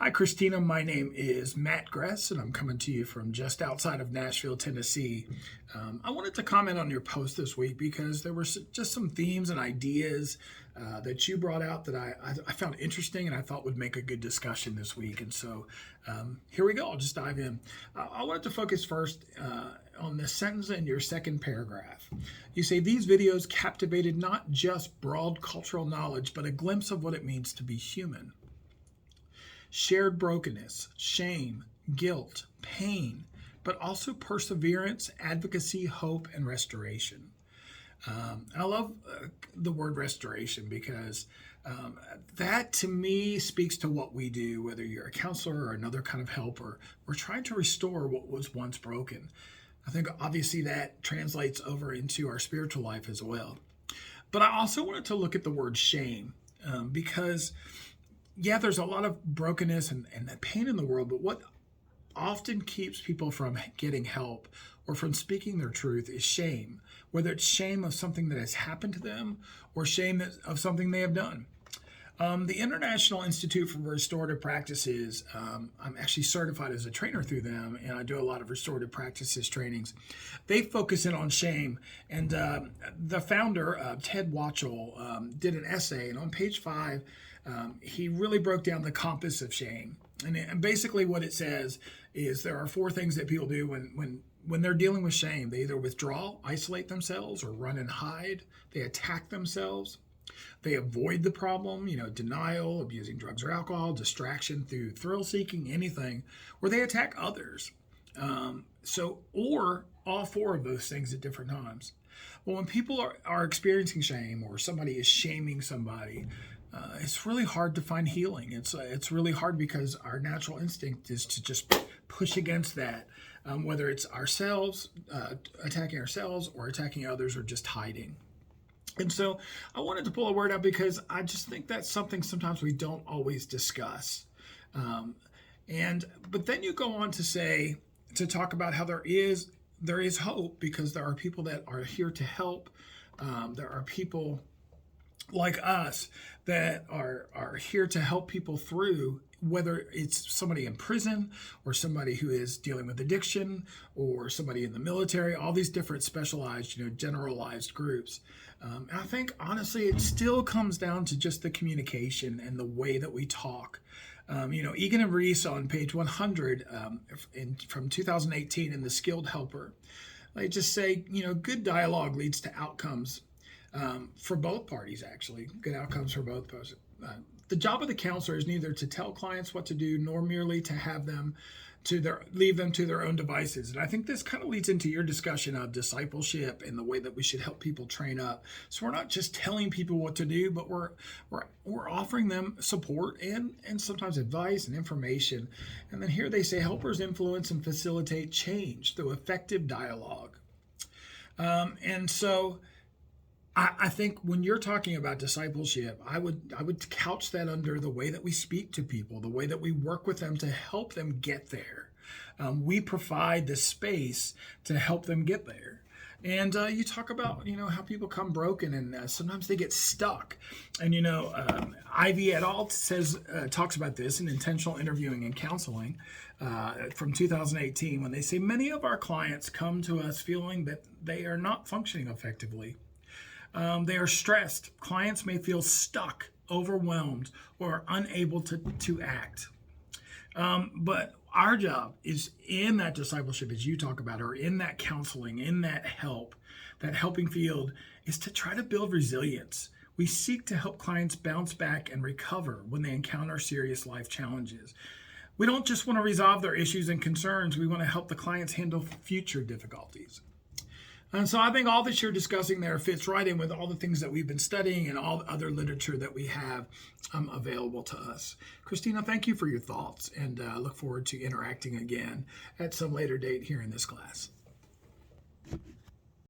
Hi, Christina. My name is Matt Gress, and I'm coming to you from just outside of Nashville, Tennessee. I wanted to comment on your post this week because there were just some themes and ideas that you brought out that I found interesting and I thought would make a good discussion this week. And so here we go. I'll just dive in. I wanted to focus first on the sentence in your second paragraph. You say, these videos captivated not just broad cultural knowledge, but a glimpse of what it means to be human. Shared brokenness, shame, guilt, pain, but also perseverance, advocacy, hope, and restoration. I love the word restoration because that to me speaks to what we do, whether you're a counselor or another kind of helper. We're trying to restore what was once broken. I think obviously that translates over into our spiritual life as well. But I also wanted to look at the word shame because there's a lot of brokenness and pain in the world, but what often keeps people from getting help or from speaking their truth is shame, whether it's shame of something that has happened to them or shame of something they have done. The International Institute for Restorative Practices, I'm actually certified as a trainer through them, and I do a lot of restorative practices trainings. They focus in on shame, and the founder, Ted Watchell, did an essay, and on page 5, he really broke down the compass of shame. And basically what it says is there are 4 things that people do when they're dealing with shame. They either withdraw, isolate themselves, or run and hide. They attack themselves. They avoid the problem, denial, abusing drugs or alcohol, distraction through thrill seeking, anything, or they attack others. Or all 4 of those things at different times. Well, when people are experiencing shame or somebody is shaming somebody, it's really hard to find healing. It's really hard because our natural instinct is to just push against that, whether it's ourselves, attacking ourselves or attacking others or just hiding. And so I wanted to pull a word out because I just think that's something sometimes we don't always discuss. But then you go on to talk about how there is hope because there are people that are here to help. There are people like us that are here to help people through, whether it's somebody in prison or somebody who is dealing with addiction or somebody in the military, all these different specialized, generalized groups. I think, honestly, it still comes down to just the communication and the way that we talk. Egan and Reese on page 100 from 2018 in The Skilled Helper, they just say, good dialogue leads to outcomes for both parties, actually. Good outcomes for both parties. The job of the counselor is neither to tell clients what to do nor merely to have them leave them to their own devices. And I think this kind of leads into your discussion of discipleship and the way that we should help people train up. So we're not just telling people what to do, but we're offering them support and sometimes advice and information. And then here they say helpers influence and facilitate change through effective dialogue. And so I think when you're talking about discipleship, I would couch that under the way that we speak to people, the way that we work with them to help them get there. We provide the space to help them get there. And you talk about, how people come broken and sometimes they get stuck. And, Ivy et al. Talks about this in Intentional Interviewing and Counseling from 2018 when they say many of our clients come to us feeling that they are not functioning effectively. They are stressed. Clients may feel stuck, overwhelmed, or unable to act. But our job is in that discipleship, as you talk about, or in that counseling, in that helping field, is to try to build resilience. We seek to help clients bounce back and recover when they encounter serious life challenges. We don't just want to resolve their issues and concerns. We want to help the clients handle future difficulties. And so I think all that you're discussing there fits right in with all the things that we've been studying and all the other literature that we have available to us. Christina, thank you for your thoughts, and look forward to interacting again at some later date here in this class.